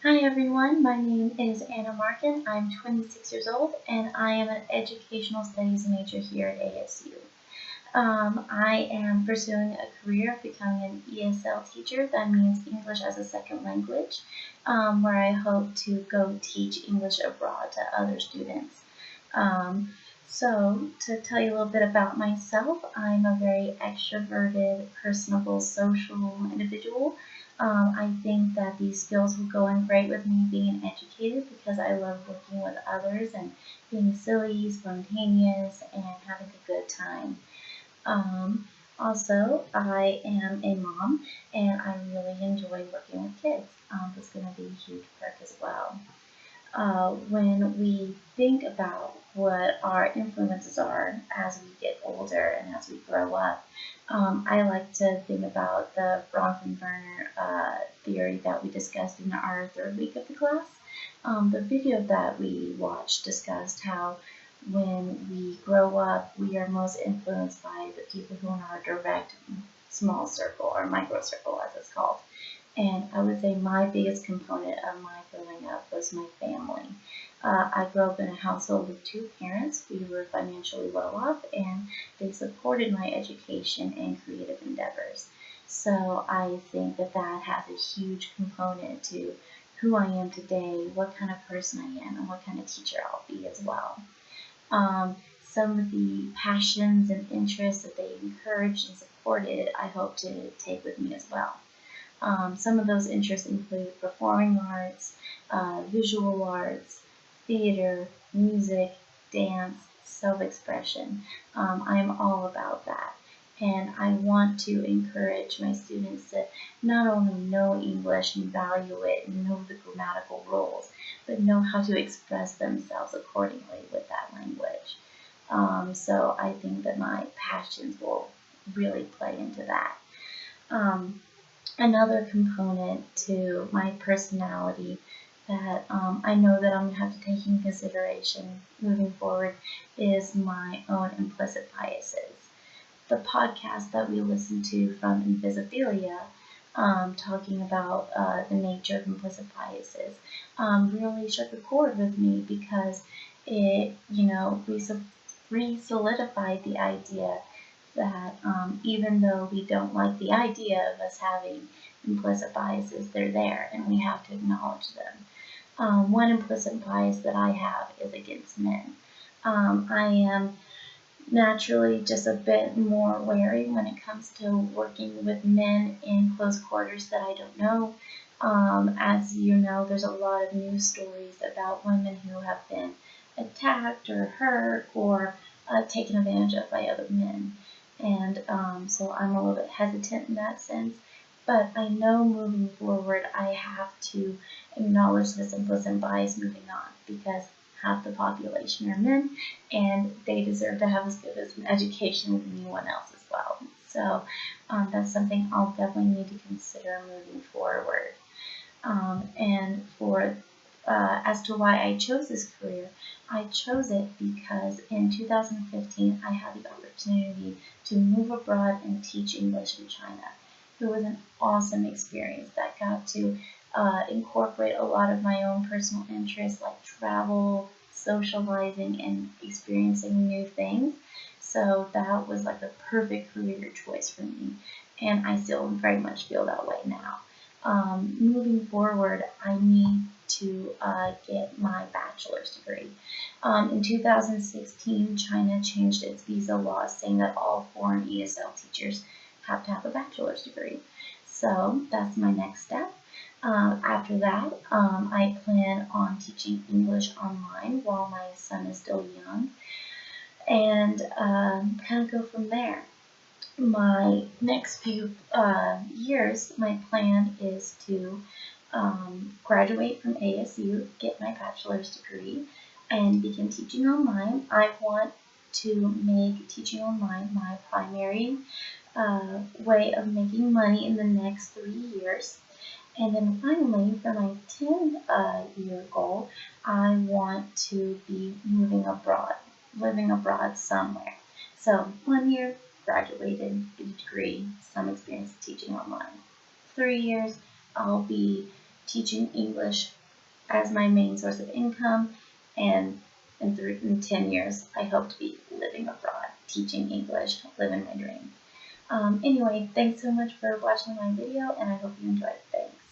Hi everyone, my name is Anna Markin. I'm 26 years old and I am an educational studies major here at ASU. I am pursuing a career of becoming an ESL teacher. That means English as a second language, where I hope to go teach English abroad to other students. So to tell you a little bit about myself, I'm a very extroverted, personable, social individual. I think that these skills will go in great with me being educated because I love working with others and being silly, spontaneous, and having a good time. Also, I am a mom and I really enjoy working with kids. That's going to be a huge perk as well. When we think about what our influences are as we get older and as we grow up, I like to think about the Bronfenbrenner theory that we discussed in our third week of the class. The video that we watched discussed how when we grow up, we are most influenced by the people who are in our direct small circle or micro circle, as it's called. And I would say my biggest component of my growing up was my family. I grew up in a household with two parents. We were financially well off and they supported my education and creative endeavors. So I think that that has a huge component to who I am today, what kind of person I am, and what kind of teacher I'll be as well. Some of the passions and interests that they encouraged and supported, I hope to take with me as well. Some of those interests include performing arts, visual arts, theater, music, dance, self-expression. I am all about that. And I want to encourage my students to not only know English and value it and know the grammatical rules, but know how to express themselves accordingly with that language. So I think that my passions will really play into that. Another component to my personality that I know that I'm going to have to take in consideration moving forward is my own implicit biases. The podcast that we listened to from Invisiphilia, talking about the nature of implicit biases, really struck a chord with me because it, re-solidified the idea that even though we don't like the idea of us having implicit biases, they're there and we have to acknowledge them. One implicit bias that I have is against men. I am naturally just a bit more wary when it comes to working with men in close quarters that I don't know. As you know, there's a lot of news stories about women who have been attacked or hurt or taken advantage of by other men. And so I'm a little bit hesitant in that sense. But I know moving forward, I have to acknowledge this implicit bias moving on because half the population are men and they deserve to have as good as an education as anyone else as well. So that's something I'll definitely need to consider moving forward. And for as to why I chose this career, I chose it because in 2015 I had the opportunity to move abroad and teach English in China. It was an awesome experience that got to incorporate a lot of my own personal interests like travel, socializing, and experiencing new things. So that was like the perfect career choice for me, and I still very much feel that way now. Moving forward, I need to get my bachelor's degree. In 2016, China changed its visa laws saying that all foreign ESL teachers have to have a bachelor's degree. So that's my next step. After that, I plan on teaching English online while my son is still young and kind of go from there. My next few years, my plan is to graduate from ASU, get my bachelor's degree, and begin teaching online. I want to make teaching online my primary way of making money in the next 3 years. And then finally, for my 10-year goal, I want to be moving abroad, living abroad somewhere. So 1 year, graduated, get a degree, some experience teaching online. 3 years, I'll be teaching English as my main source of income, and in 10 years, I hope to be living abroad, teaching English, living my dream. Anyway, thanks so much for watching my video, and I hope you enjoyed it. Thanks.